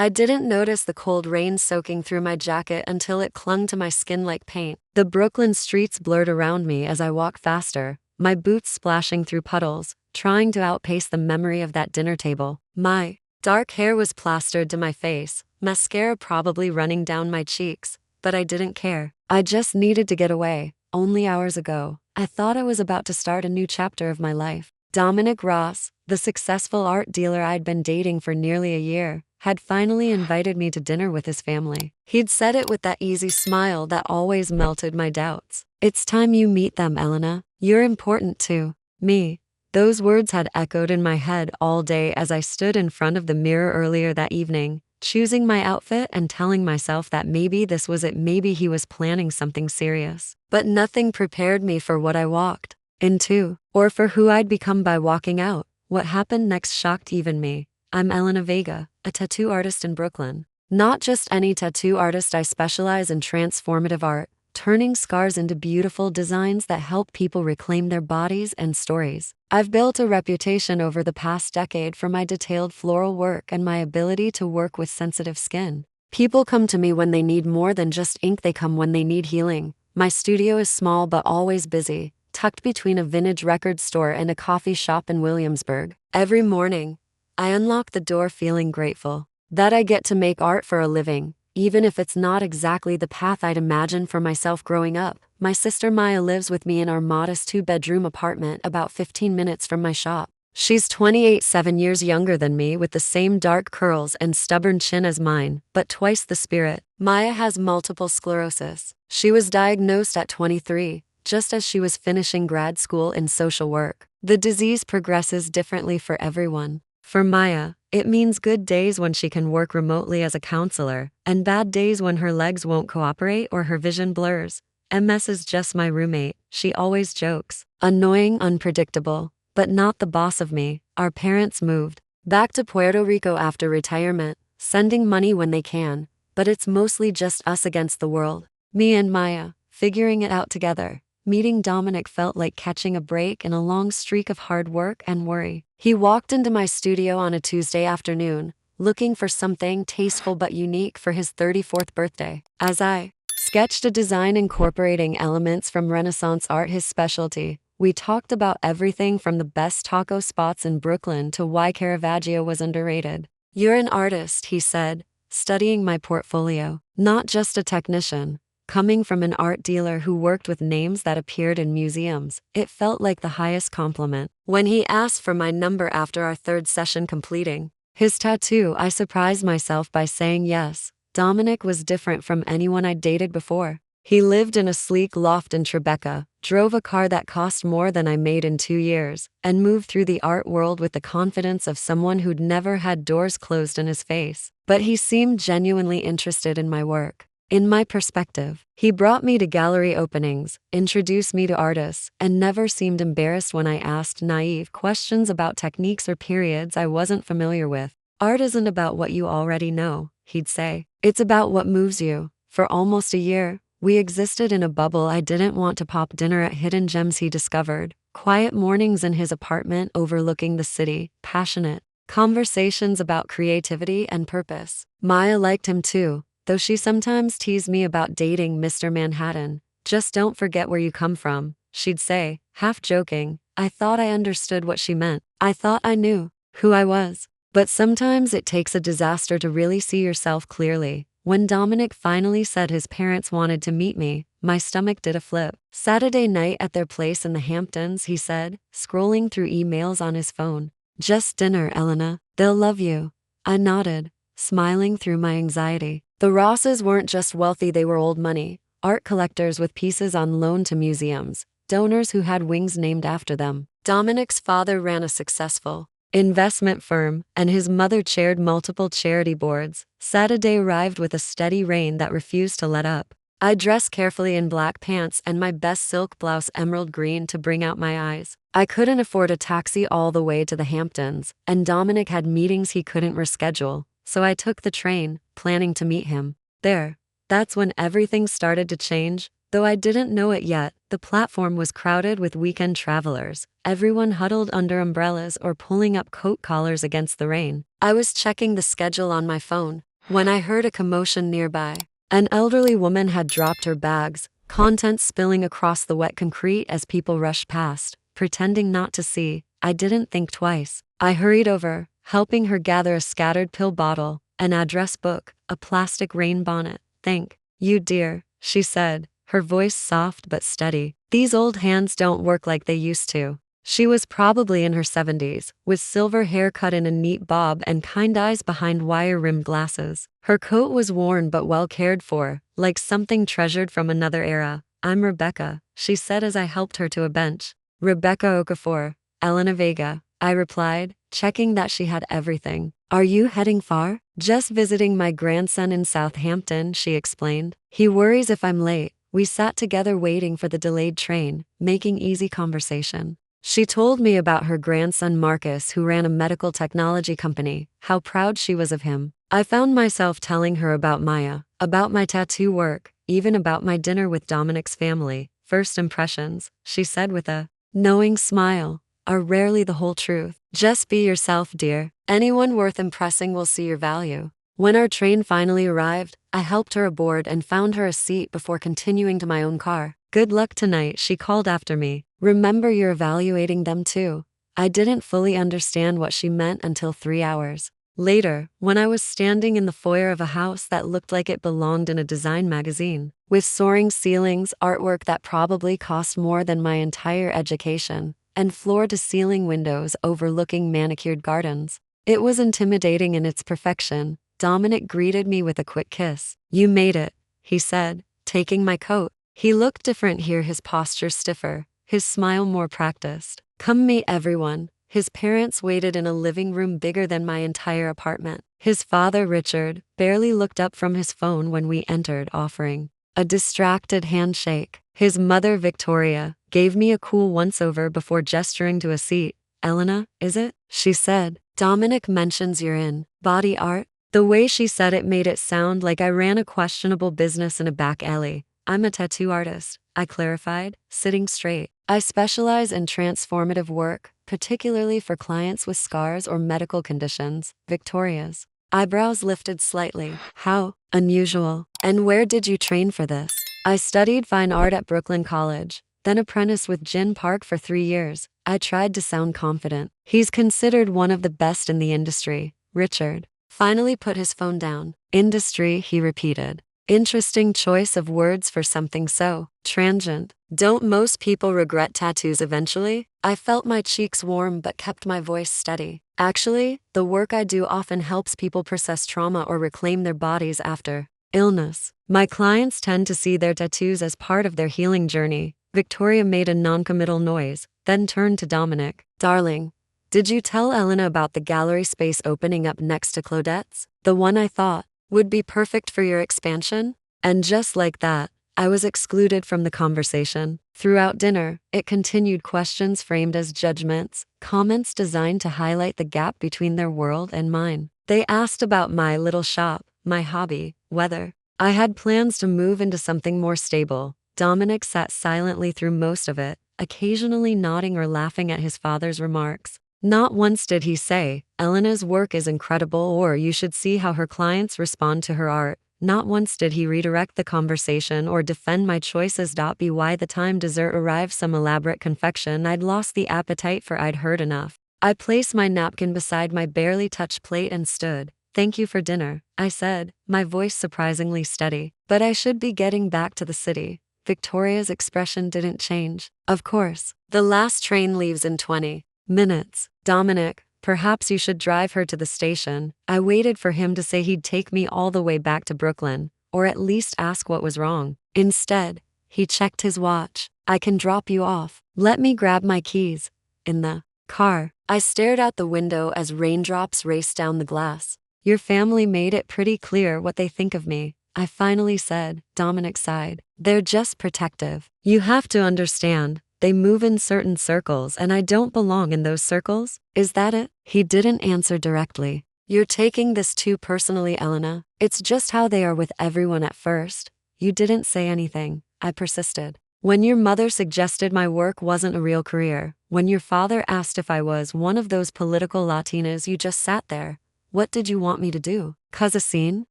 I didn't notice the cold rain soaking through my jacket until it clung to my skin like paint. The Brooklyn streets blurred around me as I walked faster, my boots splashing through puddles, trying to outpace the memory of that dinner table. My dark hair was plastered to my face, mascara probably running down my cheeks, but I didn't care. I just needed to get away. Only hours ago, I thought I was about to start a new chapter of my life. Dominic Ross, the successful art dealer I'd been dating for nearly a year, had finally invited me to dinner with his family. He'd said it with that easy smile that always melted my doubts. "It's time you meet them, Elena. You're important to me." Those words had echoed in my head all day as I stood in front of the mirror earlier that evening, choosing my outfit and telling myself that maybe this was it, maybe he was planning something serious. But nothing prepared me for what I walked into, or for who I'd become by walking out. What happened next shocked even me. I'm Elena Vega, a tattoo artist in Brooklyn. Not just any tattoo artist, I specialize in transformative art, turning scars into beautiful designs that help people reclaim their bodies and stories. I've built a reputation over the past decade for my detailed floral work and my ability to work with sensitive skin. People come to me when they need more than just ink, they come when they need healing. My studio is small but always busy, tucked between a vintage record store and a coffee shop in Williamsburg. Every morning, I unlock the door feeling grateful that I get to make art for a living, even if it's not exactly the path I'd imagined for myself growing up. My sister Maya lives with me in our modest 2-bedroom apartment about 15 minutes from my shop. She's 28, 7 years younger than me, with the same dark curls and stubborn chin as mine, but twice the spirit. Maya has multiple sclerosis. She was diagnosed at 23, just as she was finishing grad school in social work. The disease progresses differently for everyone. For Maya, it means good days when she can work remotely as a counselor, and bad days when her legs won't cooperate or her vision blurs. MS is just my roommate, she always jokes. Annoying, unpredictable, but not the boss of me. Our parents moved back to Puerto Rico after retirement, sending money when they can, but it's mostly just us against the world. Me and Maya, figuring it out together. Meeting Dominic felt like catching a break in a long streak of hard work and worry. He walked into my studio on a Tuesday afternoon, looking for something tasteful but unique for his 34th birthday. As I sketched a design incorporating elements from Renaissance art, his specialty, we talked about everything from the best taco spots in Brooklyn to why Caravaggio was underrated. "You're an artist," he said, studying my portfolio, "not just a technician." Coming from an art dealer who worked with names that appeared in museums, it felt like the highest compliment. When he asked for my number after our third session completing his tattoo, I surprised myself by saying yes. Dominic was different from anyone I'd dated before. He lived in a sleek loft in Tribeca, drove a car that cost more than I made in 2 years, and moved through the art world with the confidence of someone who'd never had doors closed in his face. But he seemed genuinely interested in my work, in my perspective. He brought me to gallery openings, introduced me to artists, and never seemed embarrassed when I asked naive questions about techniques or periods I wasn't familiar with. "Art isn't about what you already know," he'd say. "It's about what moves you." For almost a year, we existed in a bubble. I didn't want to pop dinner at hidden gems he discovered, quiet mornings in his apartment overlooking the city, passionate conversations about creativity and purpose. Maya liked him too, though she sometimes teased me about dating Mr. Manhattan. "Just don't forget where you come from," she'd say, half joking. I thought I understood what she meant. I thought I knew who I was. But sometimes it takes a disaster to really see yourself clearly. When Dominic finally said his parents wanted to meet me, my stomach did a flip. "Saturday night at their place in the Hamptons," he said, scrolling through emails on his phone. "Just dinner, Elena. They'll love you." I nodded, smiling through my anxiety. The Rosses weren't just wealthy, they were old money, art collectors with pieces on loan to museums, donors who had wings named after them. Dominic's father ran a successful investment firm, and his mother chaired multiple charity boards. Saturday arrived with a steady rain that refused to let up. I dressed carefully in black pants and my best silk blouse emerald green to bring out my eyes. I couldn't afford a taxi all the way to the Hamptons, and Dominic had meetings he couldn't reschedule, so I took the train, planning to meet him there. That's when everything started to change. Though I didn't know it yet, the platform was crowded with weekend travelers, everyone huddled under umbrellas or pulling up coat collars against the rain. I was checking the schedule on my phone, when I heard a commotion nearby. An elderly woman had dropped her bags, contents spilling across the wet concrete as people rushed past. Pretending not to see, I didn't think twice. I hurried over, helping her gather a scattered pill bottle, an address book, a plastic rain bonnet. "Thank you, dear," she said, her voice soft but steady. "These old hands don't work like they used to." She was probably in her 70s, with silver hair cut in a neat bob and kind eyes behind wire-rimmed glasses. Her coat was worn but well cared for, like something treasured from another era. "I'm Rebecca," she said as I helped her to a bench. "Rebecca Okafor, Elena Vega," I replied, checking that she had everything. "Are you heading far?" "Just visiting my grandson in Southampton," she explained. "He worries if I'm late." We sat together waiting for the delayed train, making easy conversation. She told me about her grandson Marcus, who ran a medical technology company, how proud she was of him. I found myself telling her about Maya, about my tattoo work, even about my dinner with Dominic's family. "First impressions," she said with a knowing smile, "are rarely the whole truth. Just be yourself, dear. Anyone worth impressing will see your value." When our train finally arrived, I helped her aboard and found her a seat before continuing to my own car. "Good luck tonight," she called after me. "Remember, you're evaluating them too." I didn't fully understand what she meant until 3 hours later, when I was standing in the foyer of a house that looked like it belonged in a design magazine, with soaring ceilings, artwork that probably cost more than my entire education, and floor-to-ceiling windows overlooking manicured gardens. It was intimidating in its perfection. Dominic greeted me with a quick kiss. "You made it," he said, taking my coat. He looked different here, his posture stiffer, his smile more practiced. "Come meet everyone." His parents waited in a living room bigger than my entire apartment. His father, Richard, barely looked up from his phone when we entered, offering a distracted handshake. His mother, Victoria, gave me a cool once-over before gesturing to a seat. "Elena, is it?" she said. "Dominic mentions you're in body art." The way she said it made it sound like I ran a questionable business in a back alley. "I'm a tattoo artist," I clarified, sitting straight. "I specialize in transformative work, particularly for clients with scars or medical conditions." Victoria's eyebrows lifted slightly. "How unusual. And where did you train for this?" "I studied fine art at Brooklyn College, then apprenticed with Jin Park for 3 years. I tried to sound confident. "He's considered one of the best in the industry." Richard finally put his phone down. "Industry," he repeated. Interesting choice of words for something so transient. "Don't most people regret tattoos eventually?" I felt my cheeks warm but kept my voice steady. "Actually, the work I do often helps people process trauma or reclaim their bodies after illness. My clients tend to see their tattoos as part of their healing journey." Victoria made a noncommittal noise, then turned to Dominic. "Darling, did you tell Elena about the gallery space opening up next to Claudette's? The one I thought would be perfect for your expansion?" And just like that, I was excluded from the conversation. Throughout dinner, it continued, questions framed as judgments, comments designed to highlight the gap between their world and mine. They asked about my little shop, my hobby, whether I had plans to move into something more stable. Dominic sat silently through most of it, occasionally nodding or laughing at his father's remarks. Not once did he say, "Elena's work is incredible," or "You should see how her clients respond to her art." Not once did he redirect the conversation or defend my choices. By the time dessert arrived, some elaborate confection, I'd lost the appetite for. I'd heard enough. I placed my napkin beside my barely touched plate and stood. "Thank you for dinner," I said, my voice surprisingly steady. "But I should be getting back to the city." Victoria's expression didn't change. "Of course. The last train leaves in 20 minutes. Dominic, perhaps you should drive her to the station." I waited for him to say he'd take me all the way back to Brooklyn, or at least ask what was wrong. Instead, he checked his watch. "I can drop you off. Let me grab my keys." In the car, I stared out the window as raindrops raced down the glass. "Your family made it pretty clear what they think of me," I finally said. Dominic sighed. "They're just protective. You have to understand, they move in certain circles and I don't belong in those circles." "Is that it?" He didn't answer directly. "You're taking this too personally, Elena. It's just how they are with everyone at first." "You didn't say anything," I persisted. "When your mother suggested my work wasn't a real career, when your father asked if I was one of those political Latinas, you just sat there. What did you want me to do?" 'Cause a scene?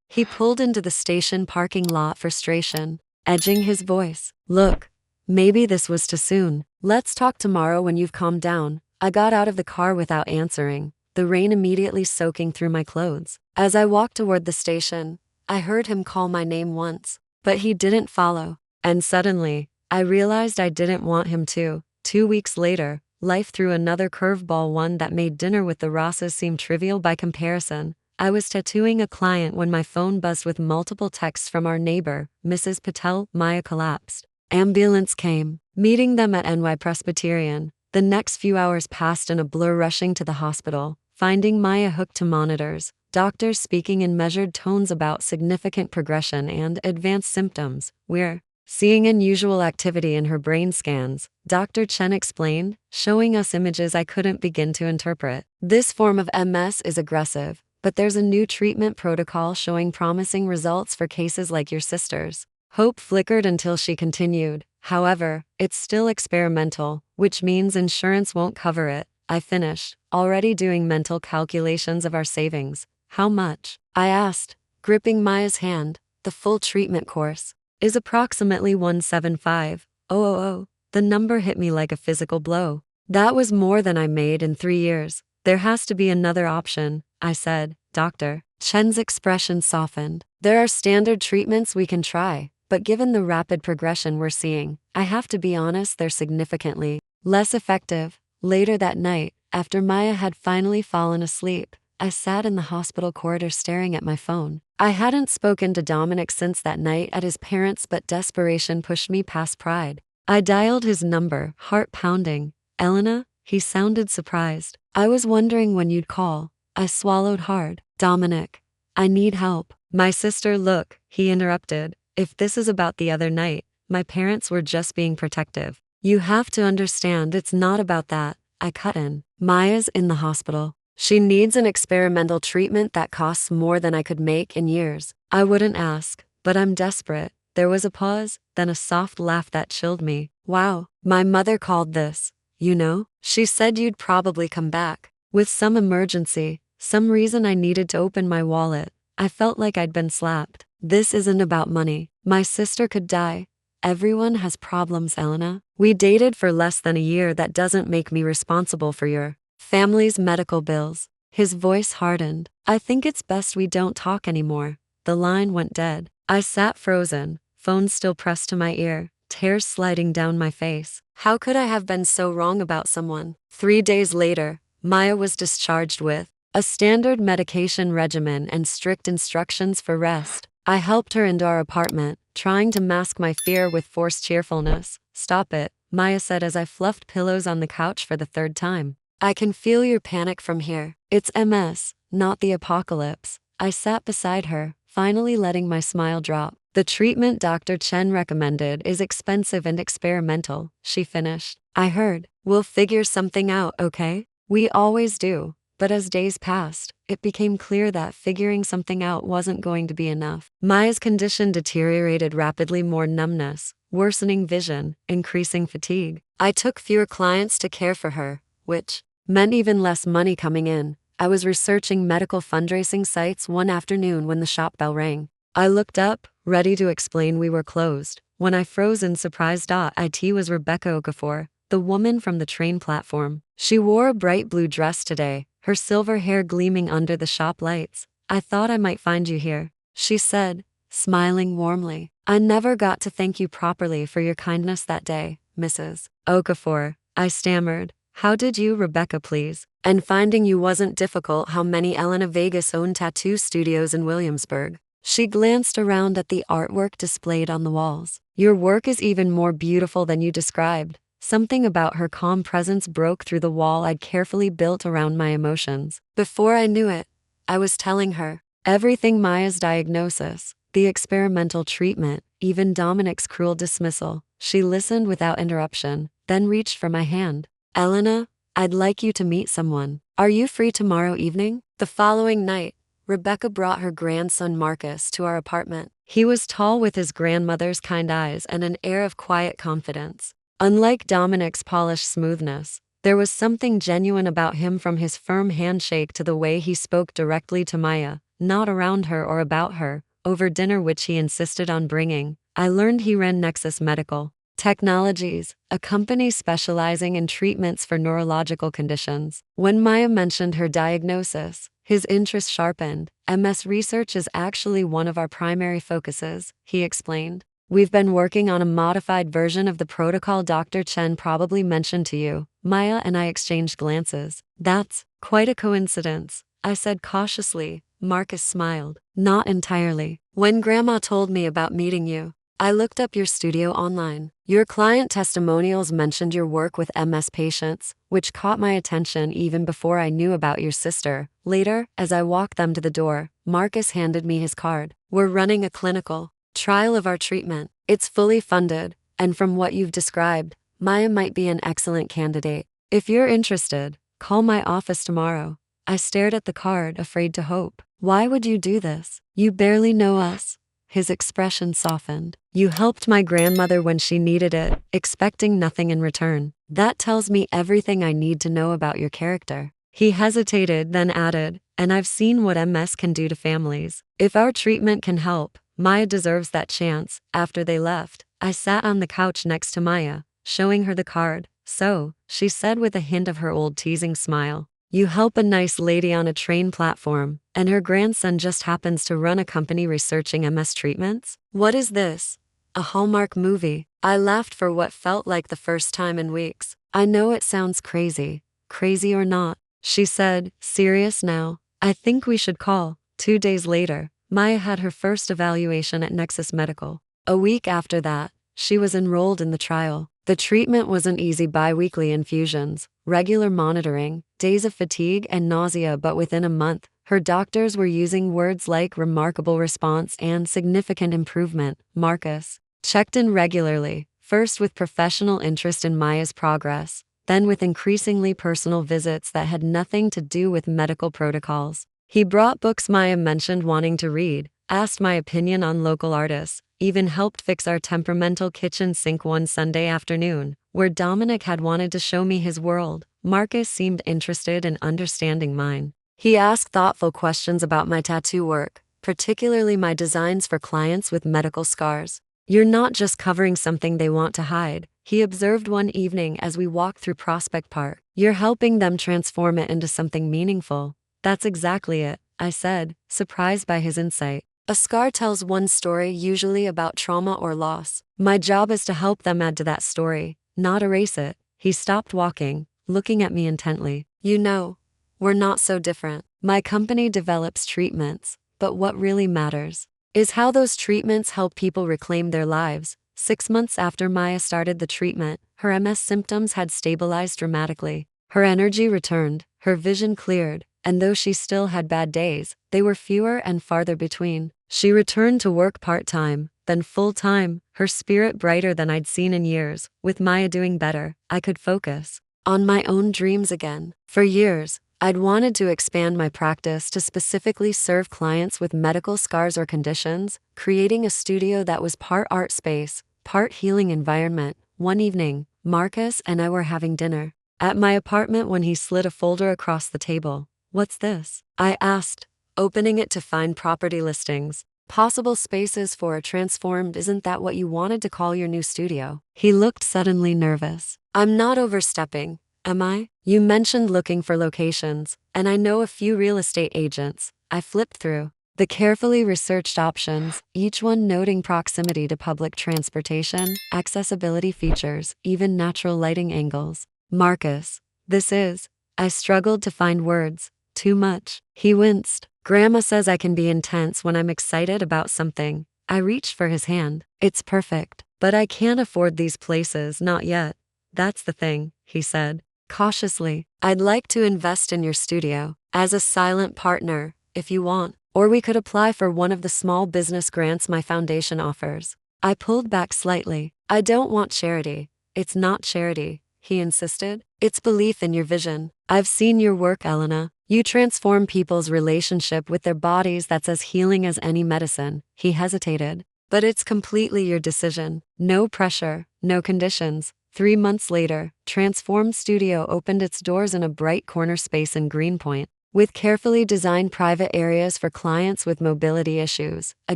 He pulled into the station parking lot, frustration edging his voice. Look, maybe this was too soon. Let's talk tomorrow when you've calmed down. I got out of the car without answering, the rain immediately soaking through my clothes. As I walked toward the station, I heard him call my name once, but he didn't follow. And suddenly, I realized I didn't want him to. 2 weeks later, life threw another curveball, one that made dinner with the Rosses seem trivial by comparison. I was tattooing a client when my phone buzzed with multiple texts from our neighbor, Mrs. Patel. Maya collapsed. Ambulance came, meeting them at NY Presbyterian. The next few hours passed in a blur, rushing to the hospital, finding Maya hooked to monitors, doctors speaking in measured tones about significant progression and advanced symptoms. We're seeing unusual activity in her brain scans, Dr. Chen explained, showing us images I couldn't begin to interpret. This form of MS is aggressive, but there's a new treatment protocol showing promising results for cases like your sister's. Hope flickered until she continued. However, it's still experimental, which means insurance won't cover it. I finished, already doing mental calculations of our savings. How much? I asked, gripping Maya's hand. The full treatment course is approximately 175,000. The number hit me like a physical blow. That was more than I made in 3 years. There has to be another option, I said. Dr. Chen's expression softened. There are standard treatments we can try, but given the rapid progression we're seeing, I have to be honest, they're significantly less effective. Later that night, after Maya had finally fallen asleep, I sat in the hospital corridor staring at my phone. I hadn't spoken to Dominic since that night at his parents', but desperation pushed me past pride. I dialed his number, heart pounding. Elena? He sounded surprised. I was wondering when you'd call. I swallowed hard. Dominic, I need help. My sister. Look, he interrupted. If this is about the other night, my parents were just being protective. You have to understand it's not about that. I cut in. Maya's in the hospital. She needs an experimental treatment that costs more than I could make in years. I wouldn't ask, but I'm desperate. There was a pause, then a soft laugh that chilled me. Wow, my mother called this. You know, she said you'd probably come back with some emergency, some reason I needed to open my wallet. I felt like I'd been slapped. This isn't about money. My sister could die. Everyone has problems, Elena. We dated for less than a year. That doesn't make me responsible for your family's medical bills. His voice hardened. I think it's best we don't talk anymore. The line went dead. I sat frozen, phone still pressed to my ear, tears sliding down my face. How could I have been so wrong about someone? 3 days later, Maya was discharged with a standard medication regimen and strict instructions for rest. I helped her into our apartment, trying to mask my fear with forced cheerfulness. Stop it, Maya said as I fluffed pillows on the couch for the 3rd time. I can feel your panic from here. It's MS, not the apocalypse. I sat beside her, finally letting my smile drop. The treatment Dr. Chen recommended is expensive and experimental, she finished. I heard. We'll figure something out, okay? We always do. But as days passed, it became clear that figuring something out wasn't going to be enough. Maya's condition deteriorated rapidly, more numbness, worsening vision, increasing fatigue. I took fewer clients to care for her, which meant even less money coming in. I was researching medical fundraising sites one afternoon when the shop bell rang. I looked up, ready to explain we were closed. When I froze in surprise, it was Rebecca Okafor, the woman from the train platform. She wore a bright blue dress today, her silver hair gleaming under the shop lights. I thought I might find you here, she said, smiling warmly. I never got to thank you properly for your kindness that day, Mrs. Okafor, I stammered. How did you, Rebecca, please? And finding you wasn't difficult. How many? Elena Vegas owned tattoo studios in Williamsburg. She glanced around at the artwork displayed on the walls. Your work is even more beautiful than you described. Something about her calm presence broke through the wall I'd carefully built around my emotions. Before I knew it, I was telling her everything: Maya's diagnosis, the experimental treatment, even Dominic's cruel dismissal. She listened without interruption, then reached for my hand. Elena, I'd like you to meet someone. Are you free tomorrow evening? The following night, Rebecca brought her grandson Marcus to our apartment. He was tall, with his grandmother's kind eyes and an air of quiet confidence. Unlike Dominic's polished smoothness, there was something genuine about him, from his firm handshake to the way he spoke directly to Maya. not around her or about her. Over dinner, which he insisted on bringing, I learned he ran Nexus Medical Technologies, a company specializing in treatments for neurological conditions. When Maya mentioned her diagnosis, his interest sharpened. MS research is actually one of our primary focuses, he explained. We've been working on a modified version of the protocol Dr. Chen probably mentioned to you. Maya and I exchanged glances. That's quite a coincidence, I said cautiously. Marcus smiled. Not entirely. When Grandma told me about meeting you, I looked up your studio online. Your client testimonials mentioned your work with MS patients, which caught my attention even before I knew about your sister. Later, as I walked them to the door, Marcus handed me his card. We're running a clinical trial of our treatment. It's fully funded, and from what you've described, Maya might be an excellent candidate. If you're interested, call my office tomorrow. I stared at the card, afraid to hope. Why would you do this? You barely know us. His expression softened. You helped my grandmother when she needed it, expecting nothing in return. That tells me everything I need to know about your character. He hesitated, then added, and I've seen what MS can do to families. If our treatment can help, Maya deserves that chance. After they left, I sat on the couch next to Maya, showing her the card. So, she said with a hint of her old teasing smile, you help a nice lady on a train platform, and her grandson just happens to run a company researching MS treatments? What is this? A Hallmark movie? I laughed for what felt like the first time in weeks. I know it sounds crazy. Crazy or not, she said, serious now. I think we should call. 2 days later, Maya had her first evaluation at Nexus Medical. A week after that, she was enrolled in the trial. The treatment wasn't easy: bi-weekly infusions, regular monitoring, days of fatigue and nausea, but within a month, her doctors were using words like remarkable response and significant improvement. Marcus checked in regularly, first with professional interest in Maya's progress, then with increasingly personal visits that had nothing to do with medical protocols. He brought books Maya mentioned wanting to read, asked my opinion on local artists, even helped fix our temperamental kitchen sink one Sunday afternoon, where Dominic had wanted to show me his world. Marcus seemed interested in understanding mine. He asked thoughtful questions about my tattoo work, particularly my designs for clients with medical scars. You're not just covering something they want to hide, he observed one evening as we walked through Prospect Park. You're helping them transform it into something meaningful. That's exactly it, I said, surprised by his insight. A scar tells one story, usually about trauma or loss. My job is to help them add to that story, not erase it. He stopped walking, looking at me intently. You know, we're not so different. My company develops treatments, but what really matters is how those treatments help people reclaim their lives. 6 months after Maya started the treatment, her MS symptoms had stabilized dramatically. Her energy returned, her vision cleared, and though she still had bad days, they were fewer and farther between. She returned to work part-time, then full-time, her spirit brighter than I'd seen in years. With Maya doing better, I could focus on my own dreams again. For years, I'd wanted to expand my practice to specifically serve clients with medical scars or conditions, creating a studio that was part art space, part healing environment. One evening, Marcus and I were having dinner at my apartment when he slid a folder across the table. What's this? I asked, opening it to find property listings. Possible spaces for a transformed. Isn't that what you wanted to call your new studio? He looked suddenly nervous. I'm not overstepping, am I? You mentioned looking for locations, and I know a few real estate agents. I flipped through the carefully researched options, each one noting proximity to public transportation, accessibility features, even natural lighting angles. Marcus, this is. I struggled to find words. Too much. He winced. Grandma says I can be intense when I'm excited about something. I reached for his hand. It's perfect. But I can't afford these places, not yet. That's the thing, he said, cautiously. I'd like to invest in your studio, as a silent partner, if you want. Or we could apply for one of the small business grants my foundation offers. I pulled back slightly. I don't want charity. It's not charity, he insisted. It's belief in your vision. I've seen your work, Elena. You transform people's relationship with their bodies that's as healing as any medicine. He hesitated. But it's completely your decision. No pressure, no conditions. 3 months later, Transformed Studio opened its doors in a bright corner space in Greenpoint. with carefully designed private areas for clients with mobility issues, a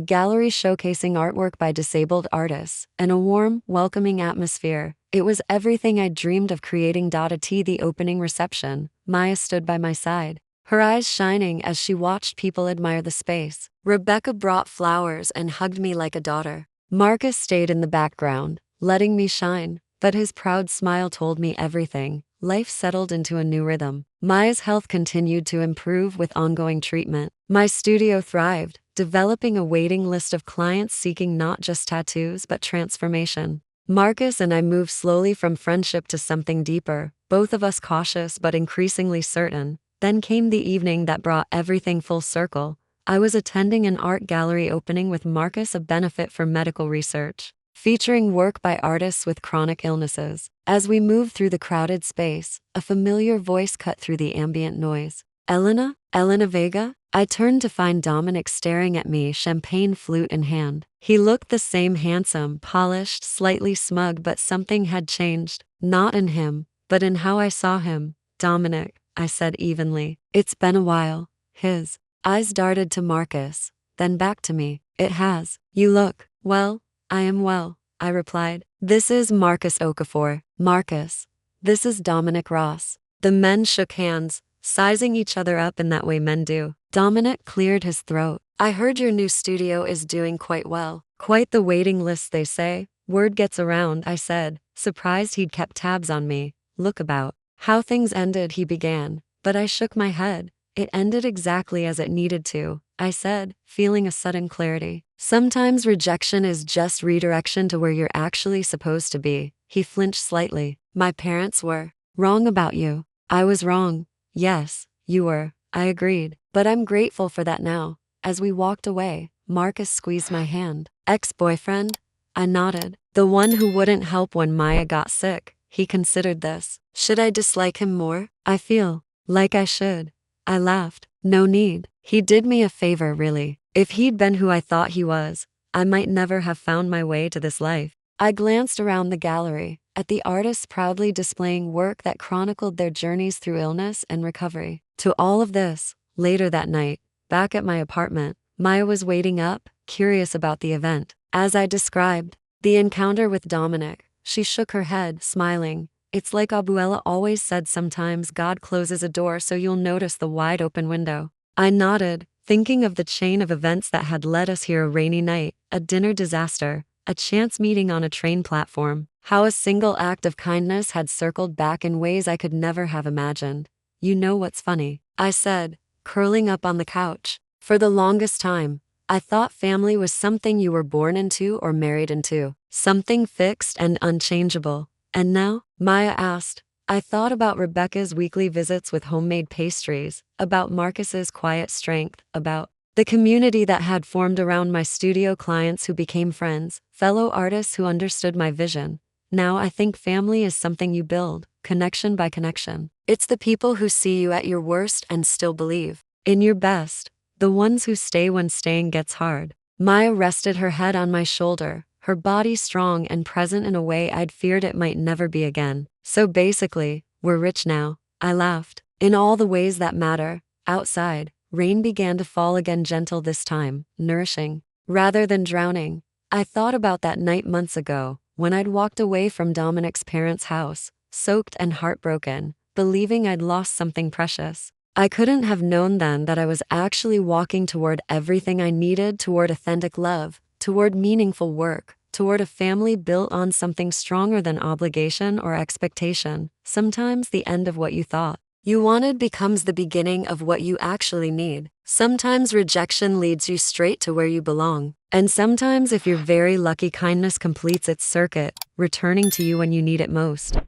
gallery showcasing artwork by disabled artists, and a warm, welcoming atmosphere. It was everything I'd dreamed of creating. At the opening reception, Maya stood by my side, her eyes shining as she watched people admire the space. Rebecca brought flowers and hugged me like a daughter. Marcus stayed in the background, letting me shine, but his proud smile told me everything. Life settled into a new rhythm. Maya's health continued to improve with ongoing treatment. My studio thrived, developing a waiting list of clients seeking not just tattoos but transformation. Marcus and I moved slowly from friendship to something deeper, both of us cautious but increasingly certain. Then came the evening that brought everything full circle. I was attending an art gallery opening with Marcus, a benefit for medical research, featuring work by artists with chronic illnesses. As we moved through the crowded space, a familiar voice cut through the ambient noise. Elena? Elena Vega? I turned to find Dominic staring at me, champagne flute in hand. He looked the same, handsome, polished, slightly smug, but something had changed. Not in him, but in how I saw him. Dominic, I said evenly. It's been a while. His eyes darted to Marcus, then back to me. It has. You look well. I am well, I replied. This is Marcus Okafor. Marcus. This is Dominic Ross. The men shook hands, sizing each other up in that way men do. Dominic cleared his throat. I heard your new studio is doing quite well. Quite the waiting list, they say. Word gets around, I said, surprised he'd kept tabs on me. Look about how things ended, he began, but I shook my head. It ended exactly as it needed to, I said, feeling a sudden clarity. Sometimes rejection is just redirection to where you're actually supposed to be. He flinched slightly. My parents were wrong about you. I was wrong. Yes, you were. I agreed. But I'm grateful for that now. As we walked away, Marcus squeezed my hand. Ex-boyfriend? I nodded. The one who wouldn't help when Maya got sick. He considered this. Should I dislike him more? I feel like I should. I laughed. No need. He did me a favor, really. If he'd been who I thought he was, I might never have found my way to this life. I glanced around the gallery, at the artists proudly displaying work that chronicled their journeys through illness and recovery. To all of this, later that night, back at my apartment, Maya was waiting up, curious about the event. As I described the encounter with Dominic, she shook her head, smiling. It's like Abuela always said, sometimes God closes a door so you'll notice the wide open window. I nodded, thinking of the chain of events that had led us here: a rainy night, a dinner disaster, a chance meeting on a train platform. How a single act of kindness had circled back in ways I could never have imagined. You know what's funny? I said, curling up on the couch. For the longest time, I thought family was something you were born into or married into, something fixed and unchangeable. And now? Maya asked. I thought about Rebecca's weekly visits with homemade pastries, about Marcus's quiet strength, about the community that had formed around my studio, clients who became friends, fellow artists who understood my vision. Now I think family is something you build, connection by connection. It's the people who see you at your worst and still believe in your best, the ones who stay when staying gets hard. Maya rested her head on my shoulder, her body strong and present in a way I'd feared it might never be again. So basically, we're rich now. I laughed. In all the ways that matter. Outside, rain began to fall again, gentle this time, nourishing, rather than drowning. I thought about that night months ago, when I'd walked away from Dominic's parents' house, soaked and heartbroken, believing I'd lost something precious. I couldn't have known then that I was actually walking toward everything I needed, toward authentic love, toward meaningful work, toward a family built on something stronger than obligation or expectation. Sometimes the end of what you thought you wanted becomes the beginning of what you actually need. Sometimes rejection leads you straight to where you belong. And sometimes, if you're very lucky, kindness completes its circuit, returning to you when you need it most.